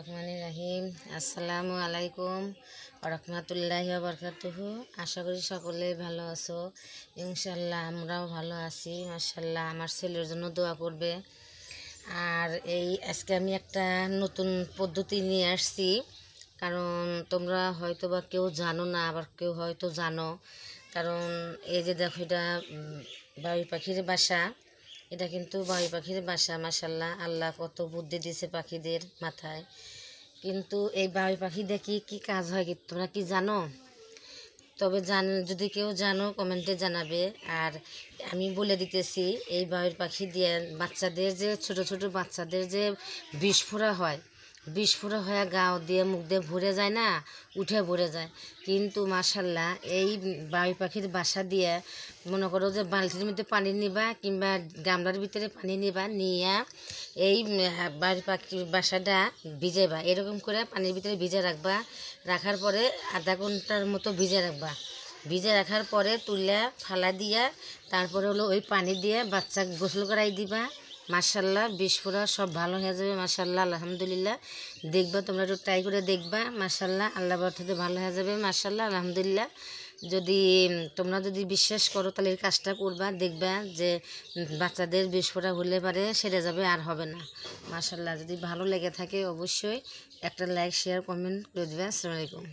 রহমানির রহিম। আসসালামু আলাইকুম রহমতুল্লাহি ওয়া বারাকাতুহু। আশা করি সকলে ভালো আছো। ইনশাল্লাহ আমরাও ভালো আছি। মাশাল্লাহ, আমার ছেলের জন্য দোয়া করবে। আর আজকে আমি একটা নতুন পদ্ধতি নিয়ে আসছি, কারণ তোমরা হয়তো বা কেউ জানো না, আবার কেউ হয়তো জানো। কারণ এই যে দেখো, এটা বাবুই পাখির বাসা। এটা কিন্তু বাবুই পাখির বাসা। মাশাল্লাহ, আল্লাহ কত বুদ্ধি দিয়েছে পাখিদের মাথায়। কিন্তু এই বাবুই পাখি দেখি কি কাজ হয় কি তোমরা কি জানো? তবে যদি কেউ জানো কমেন্টে জানাবে। আর আমি বলে দিতেছি, এই বাবুই পাখি দিয়ে বাচ্চাদের যে ছোট ছোট বাচ্চাদের যে বিস্ফোরা হয়, বিস্ফোরা হয়ে গাও দিয়ে মুখ দিয়ে ভরে যায় না, উঠে ভরে যায়। কিন্তু মাশাল্লাহ, এই বাবুই পাখির বাসা দিয়ে মনে করো যে বালতির মধ্যে পানি নিবা কিংবা গামলার ভিতরে পানি নিবা, নিয়ে এই বাবুই পাখির বাসাটা ভিজাইবা। এরকম করে পানির ভিতরে ভিজে রাখবা। রাখার পরে আধা ঘন্টার মতো ভিজে রাখবা। ভিজে রাখার পরে তুলে ফালা দিয়া তারপরে হলো ওই পানি দিয়ে বাচ্চা গোসল করাই দিবা। মাশাল্লাহ, বিস্ফোরা সব ভালো হয়ে যাবে। মাশাল্লাহ, আলহামদুলিল্লাহ। দেখবা, তোমরা একটু ট্রাই করে দেখবা। মাশাল্লাহ, আল্লাহ বরকতে ভালো হয়ে যাবে। মাশাল্লাহ, আলহামদুলিল্লাহ। তোমরা যদি বিশ্বাস করো তাহলে এই কাজটা করবা, দেখবা যে বাচ্চাদের বিস্ফোরা হলে পারে সেরে যাবে, আর হবে না। মাশাল্লাহ, যদি ভালো লেগে থাকে অবশ্যই একটা লাইক, শেয়ার, কমেন্ট করে দেবে। আসসালামু আলাইকুম।